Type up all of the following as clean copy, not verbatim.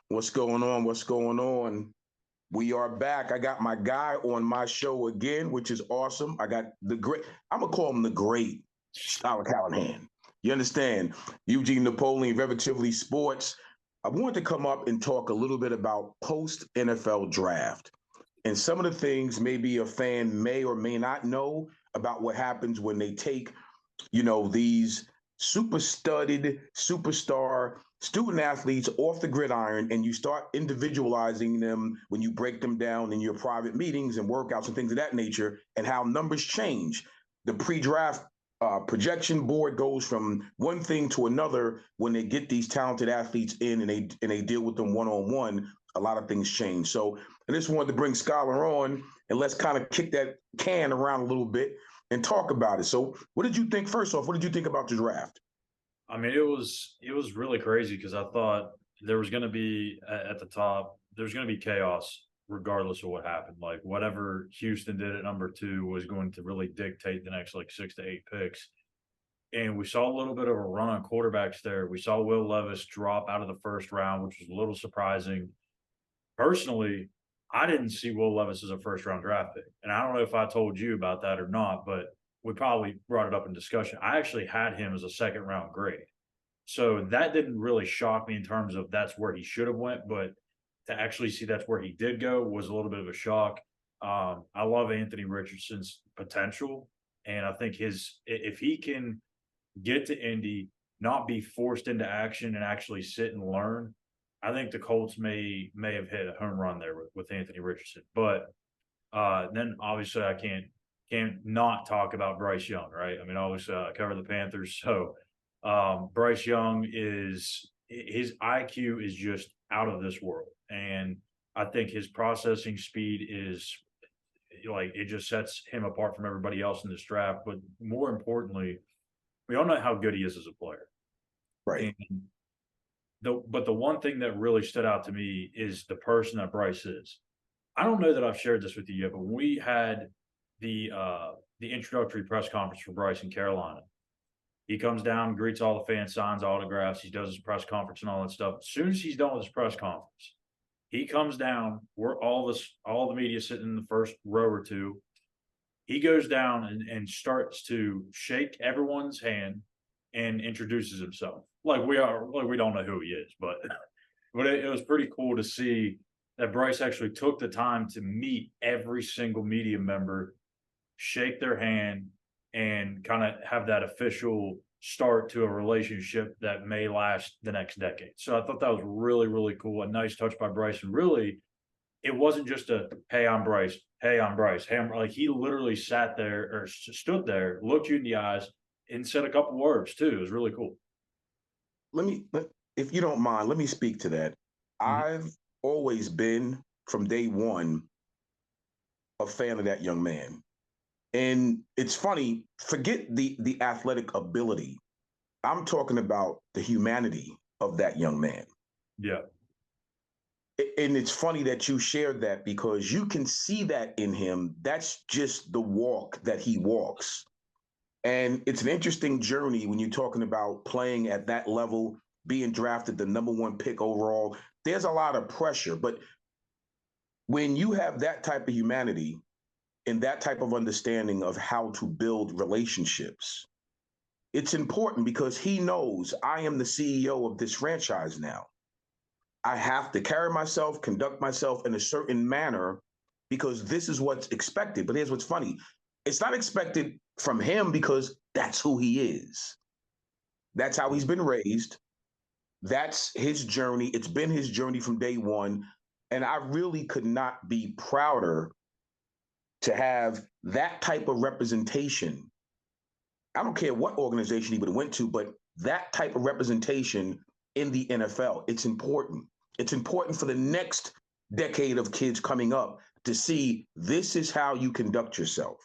What's going on? What's going on? We are back. I got my guy on my show again, which is awesome. I got the great, I'm going to call him the great Schuyler Callihan. You understand? Eugene Napoleon, Relatively Sports. I wanted to come up and talk a little bit about post-NFL draft and some of the things maybe a fan may or may not know about what happens when they take, these super studded, superstar student athletes off the gridiron and you start individualizing them when you break them down in your private meetings and workouts and things of that nature, and how numbers change. The pre-draft projection board goes from one thing to another when they get these talented athletes in and they deal with them one-on-one. A lot of things change. So I just wanted to bring Schuyler on and let's kind of kick that can around a little bit and talk about it. So what did you think, first off, what did you think about the draft? I mean, it was really crazy because I thought there was going to be at the top, there's going to be chaos regardless of what happened. Like whatever Houston did at number 2 was going to really dictate the next like 6 to 8 picks. And we saw a little bit of a run on quarterbacks there. We saw Will Levis drop out of the first round, which was a little surprising. Personally, I didn't see Will Levis as a first round draft pick. And I don't know if I told you about that or not, but we probably brought it up in discussion. I actually had him as a second round grade. So that didn't really shock me in terms of that's where he should have went, but to actually see that's where he did go was a little bit of a shock. I love Anthony Richardson's potential, and I think if he can get to Indy, not be forced into action and actually sit and learn, I think the Colts may have hit a home run there with Anthony Richardson. But then obviously I can't not talk about Bryce Young, right? I mean, obviously I cover the Panthers, so Bryce Young his IQ is just out of this world, and I think his processing speed is like it just sets him apart from everybody else in this draft. But more importantly, we all know how good he is as a player, Right. and but the one thing that really stood out to me is the person that Bryce is. I don't know that I've shared this with you yet, but when we had the introductory press conference for Bryce in Carolina, he comes down, greets all the fans, signs autographs, he does his press conference and all that stuff. As soon as he's done with his press conference, he comes down. We're all the media sitting in the first row or two. He goes down and starts to shake everyone's hand and introduces himself. Like we don't know who he is, but it was pretty cool to see that Bryce actually took the time to meet every single media member, shake their hand, and kind of have that official start to a relationship that may last the next decade. So I thought that was really, really cool. A nice touch by Bryce. And really, it wasn't just a, hey, I'm Bryce. Hey, I'm Bryce. Hey, like he literally sat there or stood there, looked you in the eyes, and said a couple words too. It was really cool. If you don't mind, let me speak to that. I've always been, from day one, a fan of that young man. And it's funny, forget the athletic ability. I'm talking about the humanity of that young man. Yeah. And it's funny that you shared that because you can see that in him. That's just the walk that he walks. And it's an interesting journey when you're talking about playing at that level, being drafted the number 1 pick overall. There's a lot of pressure. But when you have that type of humanity and that type of understanding of how to build relationships, it's important because he knows I am the CEO of this franchise now. I have to carry myself, conduct myself in a certain manner because this is what's expected. But here's what's funny. It's not expected from him because that's who he is. That's how he's been raised. That's his journey. It's been his journey from day one. And I really could not be prouder to have that type of representation. I don't care what organization he would have went to, but that type of representation in the NFL. It's important. It's important for the next decade of kids coming up to see this is how you conduct yourself.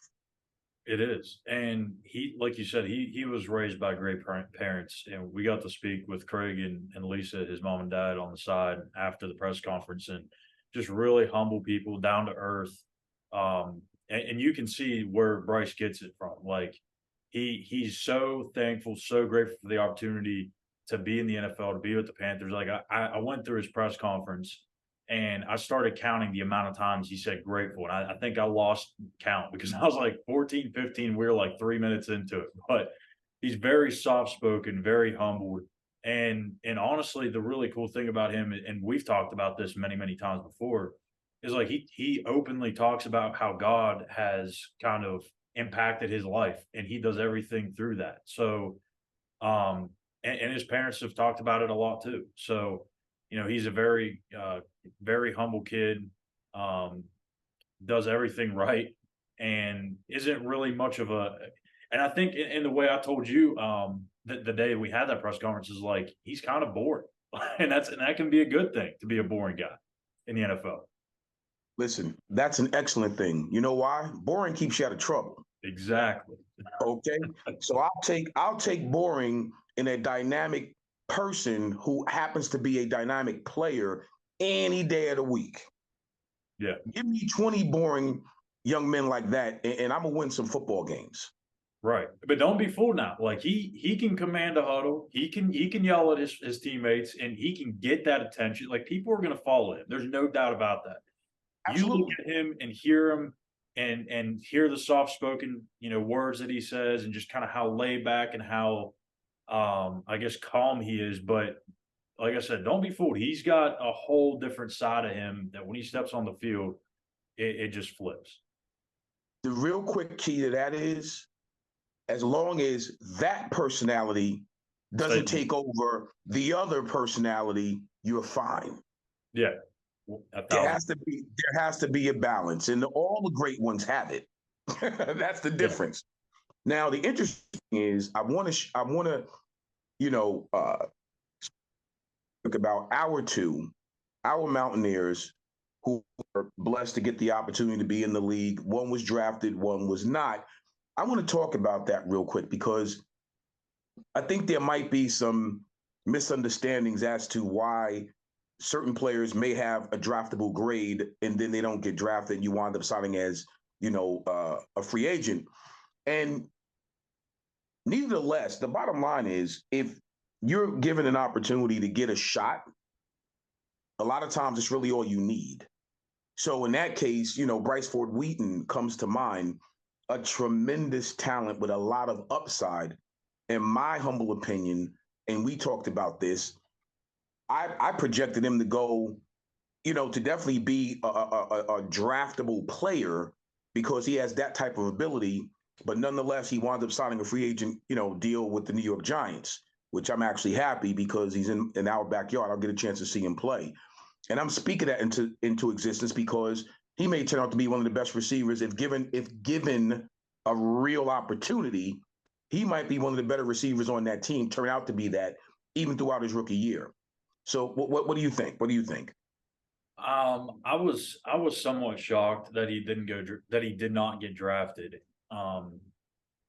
It is. And he, like you said, he was raised by great parents. And we got to speak with Craig and Lisa, his mom and dad, on the side after the press conference, and just really humble people, down to earth. And you can see where Bryce gets it from. Like he's so thankful, so grateful for the opportunity to be in the NFL, to be with the Panthers. Like I went through his press conference and I started counting the amount of times he said grateful. And I think I lost count because I was like 14, 15. We were like 3 minutes into it. But he's very soft spoken, very humbled. And honestly, the really cool thing about him, and we've talked about this many, many times before, is like he openly talks about how God has kind of impacted his life and he does everything through that. So and his parents have talked about it a lot too. So, he's a very very humble kid, does everything right, and isn't really much of a. And I think in the way I told you the day we had that press conference is like he's kind of bored, and that can be a good thing to be a boring guy in the NFL. Listen, that's an excellent thing. You know why? Boring keeps you out of trouble. Exactly. Okay. So I'll take boring in a dynamic person who happens to be a dynamic player any day of the week. Yeah. Give me 20 boring young men like that, and I'm gonna win some football games. Right. But don't be fooled now. Like he can command a huddle. He can yell at his teammates and he can get that attention. Like people are gonna follow him. There's no doubt about that. You look Absolutely. at him and hear him and hear the soft spoken, words that he says and just kind of how laid back and how I guess calm he is. But like I said, don't be fooled. He's got a whole different side of him that when he steps on the field, it just flips. The real quick key to that is as long as that personality doesn't take over the other personality, you're fine. Yeah. There has to be a balance, and all the great ones have it. That's the difference. Yeah. Now, the interesting is I want to talk about our Mountaineers who were blessed to get the opportunity to be in the league. One was drafted, one was not. I want to talk about that real quick because I think there might be some misunderstandings as to why certain players may have a draftable grade and then they don't get drafted and you wind up signing as, a free agent. And nevertheless, the bottom line is if you're given an opportunity to get a shot, a lot of times it's really all you need. So in that case, Bryce Ford Wheaton comes to mind, a tremendous talent with a lot of upside. In my humble opinion, and we talked about this, I projected him to go, to definitely be a draftable player because he has that type of ability. But nonetheless, he wound up signing a free agent, deal with the New York Giants, which I'm actually happy because he's in our backyard. I'll get a chance to see him play. And I'm speaking that into existence because he may turn out to be one of the best receivers if given a real opportunity. He might be one of the better receivers on that team, turn out to be that even throughout his rookie year. So what do you think? What do you think? I was somewhat shocked that he did not get drafted. Like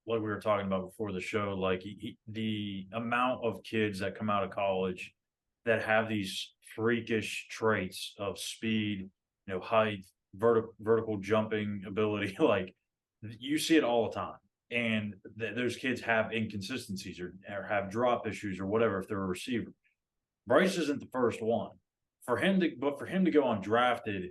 we were talking about before the show, like the amount of kids that come out of college that have these freakish traits of speed, height, vertical jumping ability, like you see it all the time. And those kids have inconsistencies or have drop issues or whatever if they're a receiver. Bryce isn't the first one. For him to go undrafted,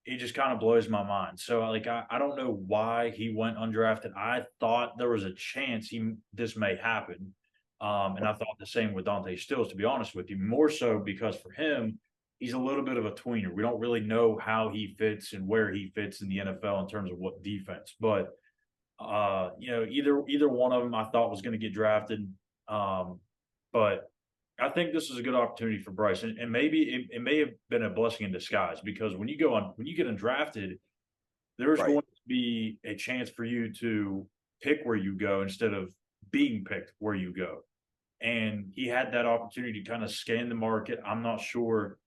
it just kind of blows my mind. So like I don't know why he went undrafted. I thought there was a chance this may happen. And I thought the same with Dante Stills, to be honest with you, more so because for him, he's a little bit of a tweener. We don't really know how he fits and where he fits in the NFL in terms of what defense. But either one of them I thought was going to get drafted. But I think this is a good opportunity for Bryce, and maybe it may have been a blessing in disguise because when you get undrafted, there's going to be a chance for you to pick where you go instead of being picked where you go. and he had that opportunity to kind of scan the market. I'm not sure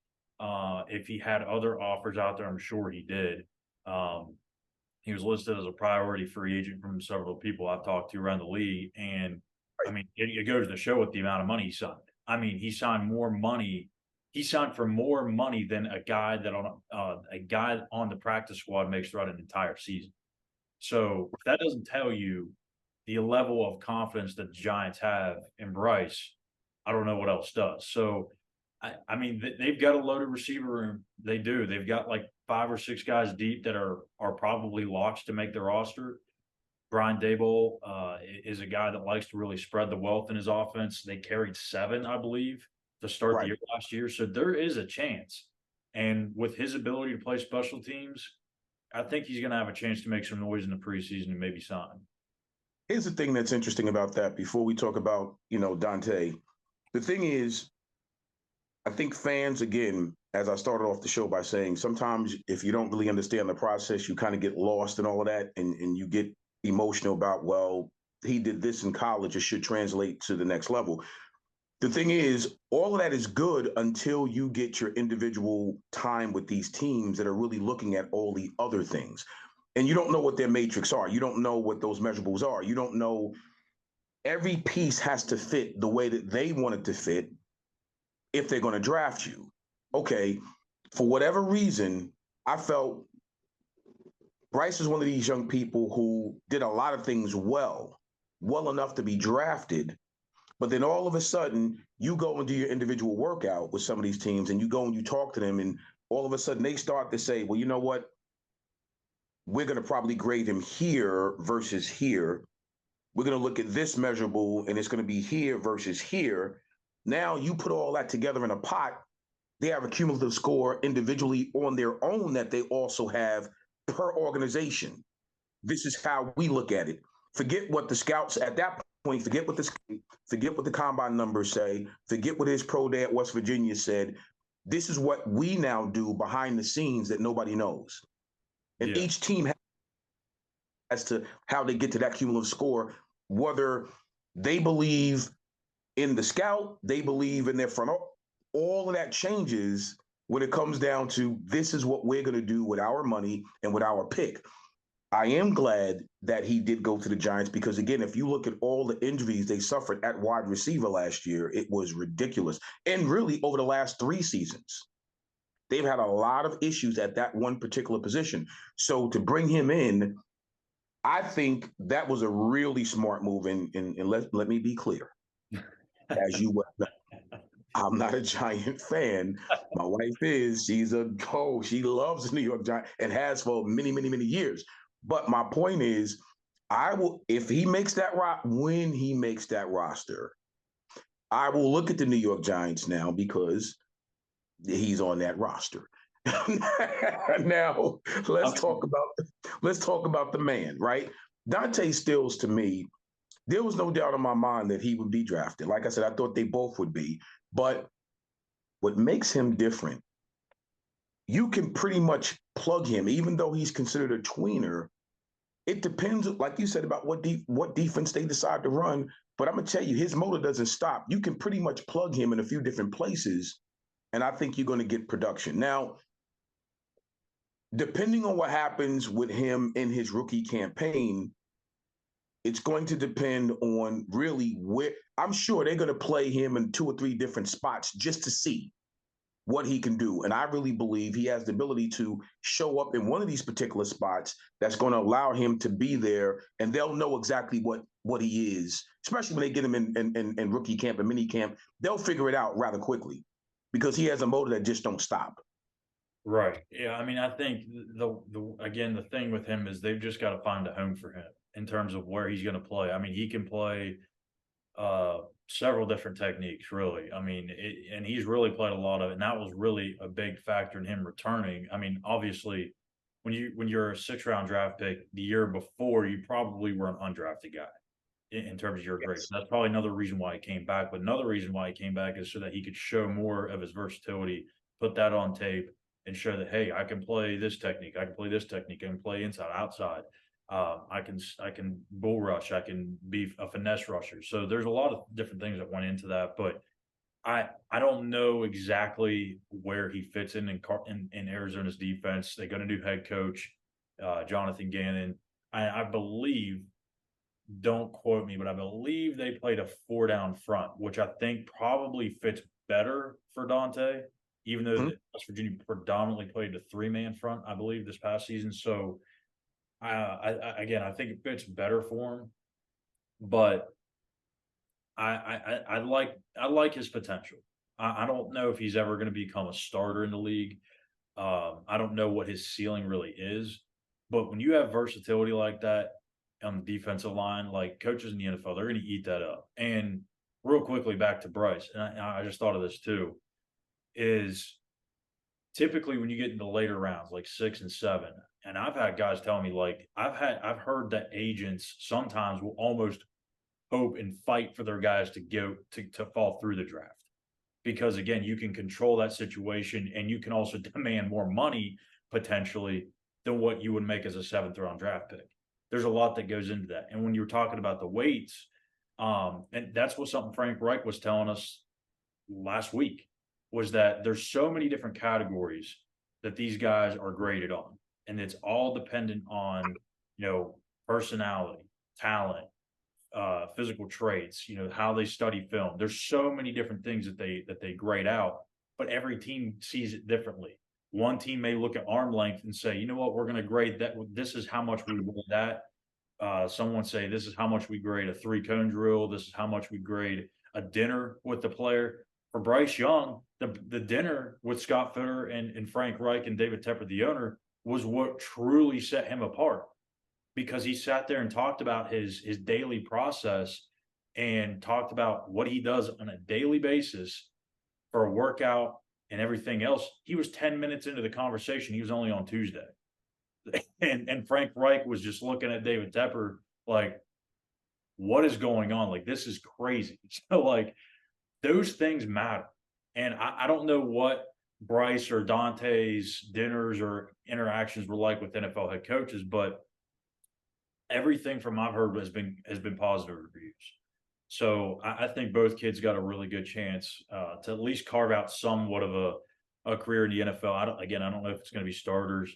if he had other offers out there. I'm sure he did. He was listed as a priority free agent from several people I've talked to around the league. And I mean, it goes to show what the amount of money he signed. I mean, he signed more money. He signed for more money than a guy on the practice squad makes throughout an entire season. So if that doesn't tell you the level of confidence that the Giants have in Bryce, I don't know what else does. So I mean, they've got a loaded receiver room. They do. They've got like 5 or 6 guys deep that are probably locks to make the roster. Brian Daboll is a guy that likes to really spread the wealth in his offense. They carried 7, I believe, to start the Right. year last year. So there is a chance. And with his ability to play special teams, I think he's going to have a chance to make some noise in the preseason and maybe sign. Here's the thing that's interesting about that before we talk about, Dante. The thing is, I think fans, again, as I started off the show by saying, sometimes if you don't really understand the process, you kind of get lost in all of that and you get emotional about, well, he did this in college, it should translate to the next level. The thing is, all of that is good until you get your individual time with these teams that are really looking at all the other things. And you don't know what their matrix are. You don't know what those measurables are. You don't know every piece has to fit the way that they want it to fit if they're going to draft you. Okay, for whatever reason, I felt Bryce is one of these young people who did a lot of things well enough to be drafted. But then all of a sudden, you go and do your individual workout with some of these teams and you go and you talk to them, and all of a sudden they start to say, well, you know what? We're going to probably grade him here versus here. We're going to look at this measurable and it's going to be here versus here. Now you put all that together in a pot. They have a cumulative score individually on their own that they also have per organization. This is how we look at it. Forget what the scouts at that point, forget what the combine numbers say, forget what his pro day at West Virginia said. This is what we now do behind the scenes that nobody knows. And Yeah. each team has as to how they get to that cumulative score, whether they believe in the scout, they believe in their front. All of that changes when it comes down to this is what we're going to do with our money and with our pick. I am glad that he did go to the Giants because, again, if you look at all the injuries they suffered at wide receiver last year, it was ridiculous. And really, over the last 3 seasons, they've had a lot of issues at that one particular position. So to bring him in, I think that was a really smart move. And let me be clear, as you well know, I'm not a Giant fan. My wife is. She loves the New York Giants and has for many, many, many years. But my point is, I will if he makes that when he makes that roster, I will look at the New York Giants now because he's on that roster. Now let's talk about the man, right? Dante Stills, to me, there was no doubt in my mind that he would be drafted. Like I said, I thought they both would be. But what makes him different, you can pretty much plug him, even though he's considered a tweener. It depends, like you said, about what defense they decide to run. But I'm gonna tell you, his motor doesn't stop. You can pretty much plug him in a few different places, and I think you're going to get production. Now, depending on what happens with him in his rookie campaign, it's going to depend on really where. I'm sure they're going to play him in 2 or 3 different spots just to see what he can do. And I really believe he has the ability to show up in one of these particular spots that's going to allow him to be there, and they'll know exactly what he is, especially when they get him in rookie camp and mini camp. They'll figure it out rather quickly because he has a motor that just don't stop. Right. Yeah. I mean, I think the thing with him is they've just got to find a home for him in terms of where he's going to play. I mean, he can play several different techniques, really. I mean, and he's really played a lot of it, and that was really a big factor in him returning. I mean, obviously, when you're a 6th-round draft pick the year before, you probably were an undrafted guy in terms of your grade. Yes. So that's probably another reason why he came back. But another reason why he came back is so that he could show more of his versatility, put that on tape, and show that, hey, I can play this technique, I can play this technique, I can play inside, outside. I can bull rush. I can be a finesse rusher. So there's a lot of different things that went into that, but I don't know exactly where he fits in Arizona's defense. They got a new head coach, Jonathan Gannon. I believe, don't quote me, but I believe they played a 4 down front, which I think probably fits better for Dante, even though Mhm. West Virginia predominantly played a 3-man front, I believe, this past season. So again, I think it fits better for him, but I like his potential. I don't know if he's ever going to become a starter in the league. I don't know what his ceiling really is, but when you have versatility like that on the defensive line, like coaches in the NFL, they're going to eat that up. And real quickly back to Bryce, and I just thought of this too, is typically when you get into later rounds, like 6 and 7, and I've had guys tell me like I've heard that agents sometimes will almost hope and fight for their guys to go to fall through the draft because again you can control that situation and you can also demand more money potentially than what you would make as a 7th round draft pick. There's a lot that goes into that, and when you're talking about the weights, and that's what something Frank Reich was telling us last week, was that there's so many different categories that these guys are graded on, and it's all dependent on personality, talent, physical traits, how they study film. There's so many different things that they grade out, but every team sees it differently. One team may look at arm length and say, you know what, we're going to grade that. This is how much we grade that. Someone say this is how much we grade a 3-cone drill. This is how much we grade a dinner with the player. For Bryce Young, the dinner with Scott Fitter and Frank Reich and David Tepper, the owner, was what truly set him apart because he sat there and talked about his daily process and talked about what he does on a daily basis for a workout and everything else. He was 10 minutes into the conversation. He was only on Tuesday. And Frank Reich was just looking at David Tepper like, what is going on? Like, this is crazy. So, like, those things matter. And I don't know what Bryce or Dante's dinners or interactions were like with NFL head coaches, but everything from I've heard has been positive reviews. So I think both kids got a really good chance to at least carve out somewhat of a career in the NFL. I don't know if it's going to be starters,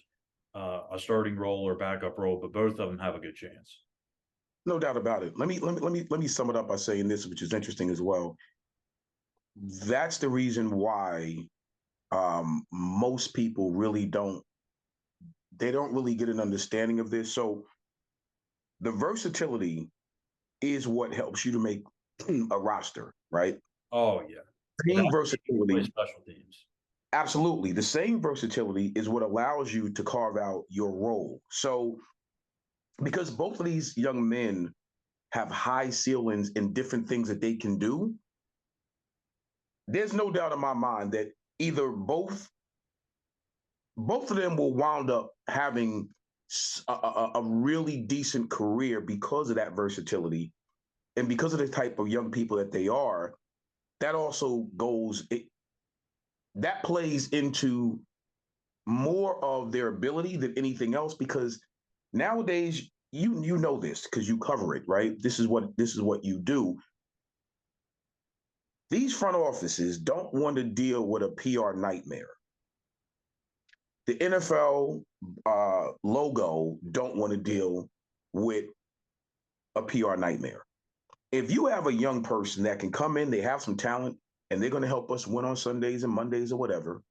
a starting role or backup role, but both of them have a good chance. No doubt about it. Let me sum it up by saying this, which is interesting as well. That's the reason why most people really don't really get an understanding of this. So the versatility is what helps you to make a roster, right? Oh yeah, Same without play versatility, special teams. absolutely. The same versatility is what allows you to carve out your role. So because both of these young men have high ceilings in different things that they can do, there's no doubt in my mind that either both of them will wound up having a really decent career because of that versatility and because of the type of young people that they are. That also that plays into more of their ability than anything else because nowadays you know this because you cover it, right? This is what you do. These front offices don't want to deal with a PR nightmare. The NFL logo don't want to deal with a PR nightmare. If you have a young person that can come in, they have some talent, and they're going to help us win on Sundays and Mondays or whatever,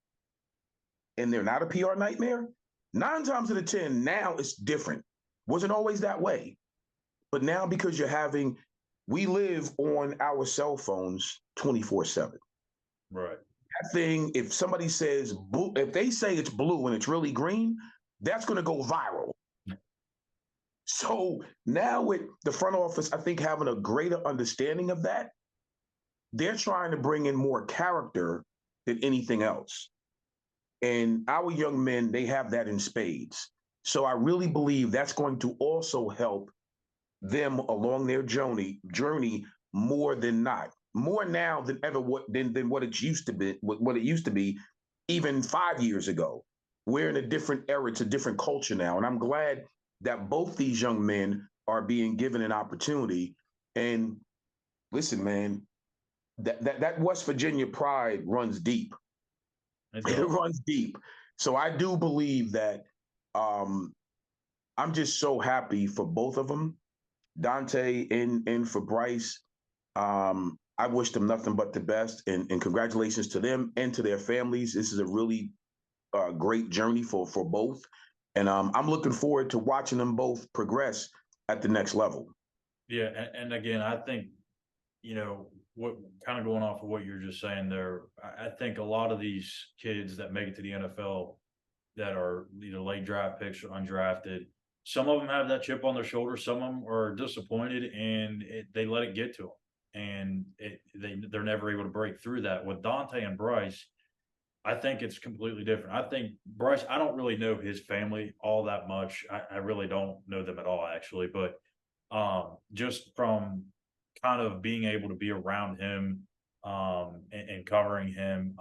and they're not a PR nightmare, 9 times out of 10, now it's different. Wasn't always that way. But now because we live on our cell phones 24/7. Right. That thing, if somebody says, if they say it's blue and it's really green, that's going to go viral. So now with the front office, I think having a greater understanding of that, they're trying to bring in more character than anything else. And our young men, they have that in spades. So I really believe that's going to also help them along their journey more than not. More now than ever than what it used to be, what it used to be even 5 years ago. We're in a different era, it's a different culture now. And I'm glad that both these young men are being given an opportunity. And listen, man, that West Virginia pride runs deep. It runs deep. So I do believe that um, I'm just so happy for both of them, Dante and for Bryce. I wish them nothing but the best, and congratulations to them and to their families. This is a really great journey for both, and I'm looking forward to watching them both progress at the next level. Yeah, and again, I think what kind of going off of what you're just saying there. I think a lot of these kids that make it to the NFL that are either late draft picks or undrafted, some of them have that chip on their shoulder. Some of them are disappointed, and they let it get to them, and they're never able to break through that. With Dante and Bryce, I think it's completely different. I think Bryce, I don't really know his family all that much. I really don't know them at all, actually. But just from kind of being able to be around him and covering him,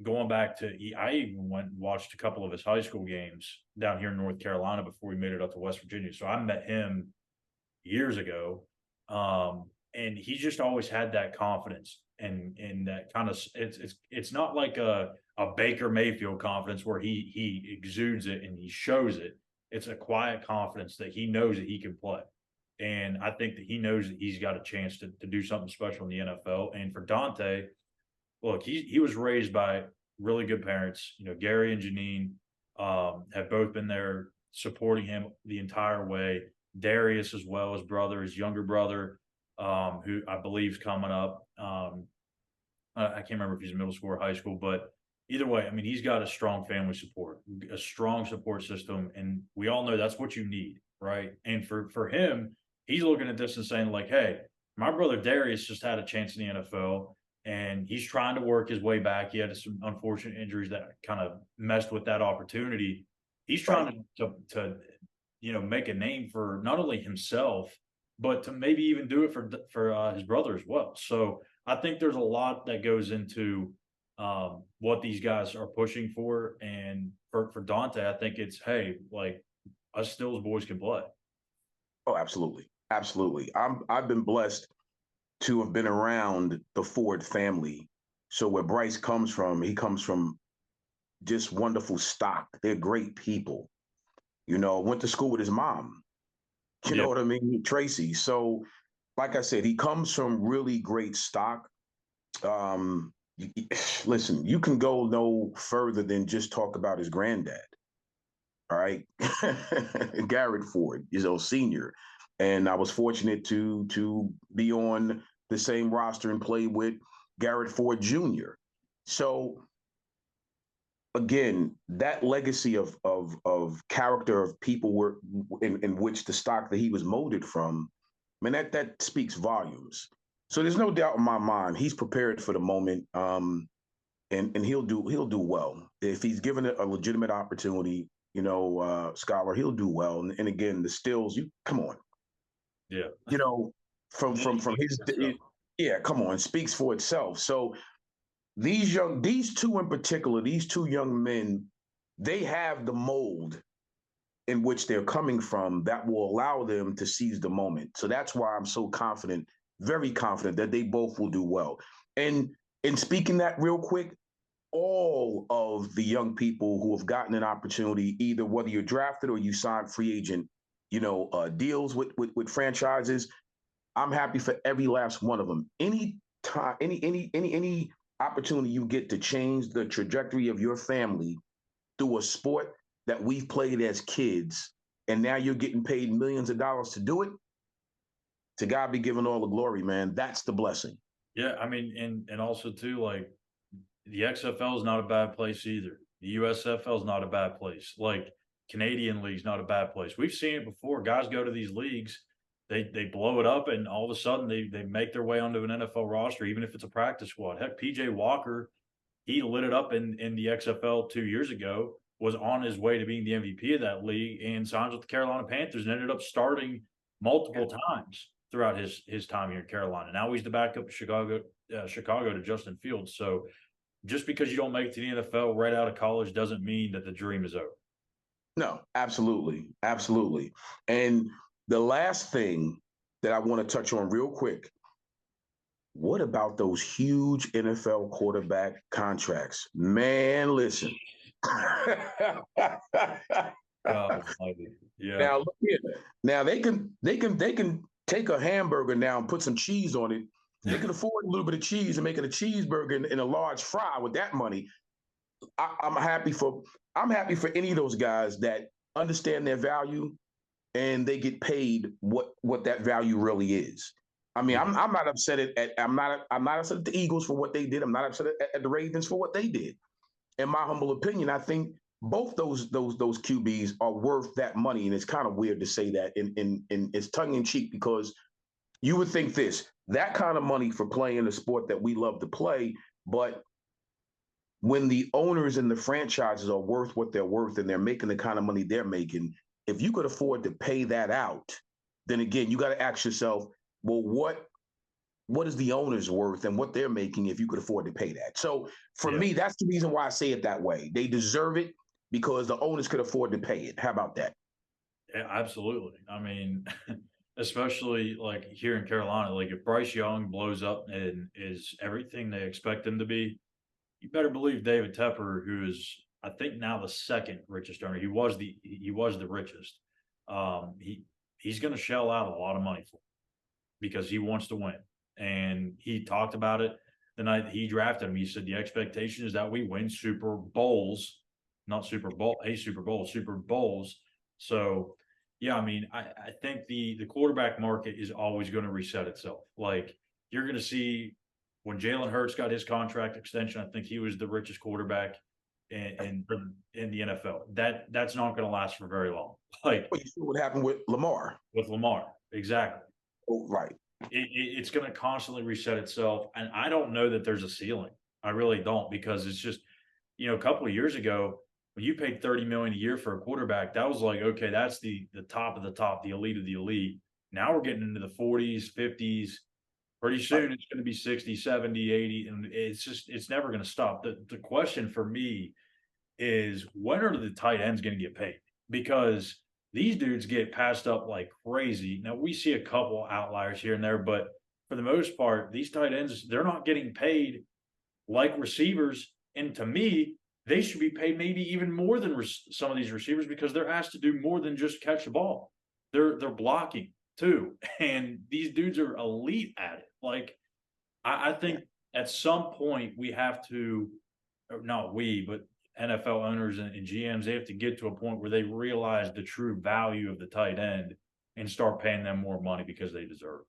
going back to, I even went and watched a couple of his high school games down here in North Carolina before he made it up to West Virginia. So I met him years ago. And he just always had that confidence and that kind of it's not like a Baker Mayfield confidence where he exudes it and he shows it. It's a quiet confidence that he knows that he can play. And I think that he knows that he's got a chance to do something special in the NFL. And for Dante, look, he was raised by really good parents. Gary and Janine have both been there supporting him the entire way. Darius as well, his brother, his younger brother, who I believe is coming up. I can't remember if he's in middle school or high school, but either way, I mean, he's got a strong family support, a strong support system, and we all know that's what you need, right? And for him, he's looking at this and saying, like, hey, my brother Darius just had a chance in the NFL, and he's trying to work his way back. He had some unfortunate injuries that kind of messed with that opportunity. He's trying to make a name for not only himself, but to maybe even do it for his brother as well. So I think there's a lot that goes into what these guys are pushing for. And for Dante, I think it's, hey, like, us Stills boys can play. Oh, absolutely. Absolutely. I've been blessed to have been around the Ford family. So where Bryce comes from, he comes from just wonderful stock. They're great people. Went to school with his mom. You know what I mean? Tracy. So, like I said, he comes from really great stock. Listen, you can go no further than just talk about his granddad. All right. Garrett Ford, senior. And I was fortunate to be on the same roster and play with Garrett Ford Jr. So again, that legacy of character of people were in which the stock that he was molded from, man, that speaks volumes. So there's no doubt in my mind he's prepared for the moment, and he'll do well if he's given it a legitimate opportunity. Schuyler, he'll do well. And again, the Stills, you come on, from his, yeah, come on, speaks for itself. So these two in particular, these two young men, they have the mold in which they're coming from that will allow them to seize the moment. So that's why I'm so confident, very confident that they both will do well. And in speaking that real quick, all of the young people who have gotten an opportunity, either whether you're drafted or you signed free agent, deals with franchises, I'm happy for every last one of them. Any time, any opportunity you get to change the trajectory of your family through a sport that we've played as kids, and now you're getting paid millions of dollars to do it, to God be given all the glory, man. That's the blessing. Yeah, I mean, and also too, like, the XFL is not a bad place either. The USFL is not a bad place. Like, Canadian League's not a bad place. We've seen it before. Guys go to these leagues, they blow it up, and all of a sudden they make their way onto an NFL roster, even if it's a practice squad. Heck, PJ Walker, he lit it up in the XFL 2 years ago, was on his way to being the MVP of that league, and signs with the Carolina Panthers and ended up starting multiple times throughout his time here in Carolina. Now he's the backup of Chicago to Justin Fields. So just because you don't make it to the NFL right out of college doesn't mean that the dream is over. No, absolutely. Absolutely. And the last thing that I want to touch on real quick, what about those huge NFL quarterback contracts? Man, listen. God almighty. Yeah. Now look here. Now they can take a hamburger now and put some cheese on it. They can afford a little bit of cheese and make it a cheeseburger and a large fry with that money. I'm happy for any of those guys that understand their value and they get paid what that value really is. I mean, Yeah. I'm not upset I'm not upset at the Eagles for what they did. I'm not upset at the Ravens for what they did. In my humble opinion, I think both those QBs are worth that money, and it's kind of weird to say that in it's tongue in cheek because you would think that kind of money for playing a sport that we love to play, but when the owners and the franchises are worth what they're worth and they're making the kind of money they're making, if you could afford to pay that out, then again, you got to ask yourself, well, what is the owner's worth and what they're making if you could afford to pay that? So for Yeah. me, that's the reason why I say it that way. They deserve it because the owners could afford to pay it. How about that? Yeah, absolutely. I mean, especially like here in Carolina, like if Bryce Young blows up and is everything they expect him to be, you better believe David Tepper, who is I think now the second richest owner. He was the richest. He's going to shell out a lot of money for it because he wants to win, and he talked about it the night he drafted him. He said the expectation is that we win Super Bowls, not Super Bowl, a Super Bowl, Super Bowls. So, yeah, I mean, I think the quarterback market is always going to reset itself. Like you're going to see when Jalen Hurts got his contract extension, I think he was the richest quarterback in the NFL. That's not going to last for very long. Like Well, you see what happened with Lamar. with Lamar, exactly. Oh, right. It's going to constantly reset itself, and I don't know that there's a ceiling. I really don't because it's just a couple of years ago when you paid 30 million a year for a quarterback, that was like okay, that's the top of the top, the elite of the elite. Now we're getting into the 40s, 50s. Pretty Right. soon it's going to be 60, 70, 80, and it's never going to stop. The question for me is when are the tight ends going to get paid? Because these dudes get passed up like crazy. Now we see a couple outliers here and there, but for the most part, these tight ends, they're not getting paid like receivers. And to me, they should be paid maybe even more than some of these receivers because they're asked to do more than just catch the ball. They're blocking too, and these dudes are elite at it. Like I think at some point we have to, or not we, but NFL owners and GMs, they have to get to a point where they realize the true value of the tight end and start paying them more money because they deserve it.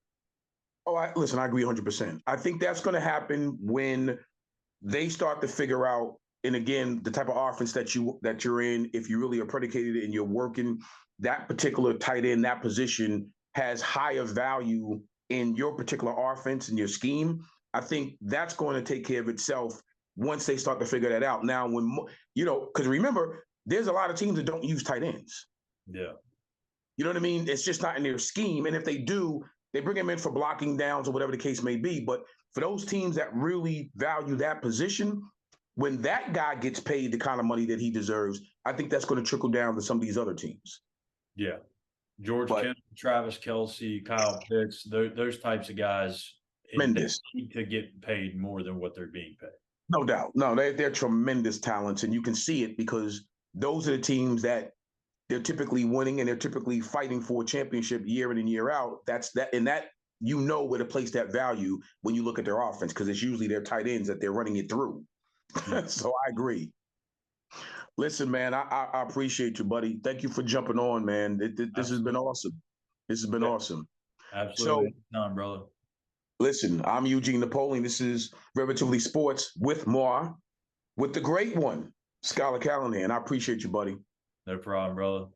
Oh, listen, I agree 100%. I think that's going to happen when they start to figure out, and again, the type of offense that you're in, if you really are predicated and you're working that particular tight end, that position has higher value in your particular offense and your scheme. I think that's going to take care of itself once they start to figure that out. Now, because remember, there's a lot of teams that don't use tight ends. Yeah. You know what I mean? It's just not in their scheme. And if they do, they bring him in for blocking downs or whatever the case may be. But for those teams that really value that position, when that guy gets paid the kind of money that he deserves, I think that's going to trickle down to some of these other teams. Yeah. George But Kittle, Travis Kelce, Kyle Pitts, those types of guys, they tremendous, need to get paid more than what they're being paid. no doubt. No, they're tremendous talents, and you can see it because those are the teams that they're typically winning and they're typically fighting for a championship year in and year out. That's that, and that where to place that value when you look at their offense because it's usually their tight ends that they're running it through. Yeah. So I agree. Listen, man, I appreciate you, buddy. Thank you for jumping on, man. This has been Absolutely. awesome. This has been Yeah, awesome. So, absolutely. No, brother. listen, I'm Eugene Napoleon. This is Relatively Sports with Moore, with the great one, Schuyler Callihan. I appreciate you, buddy. No problem, brother.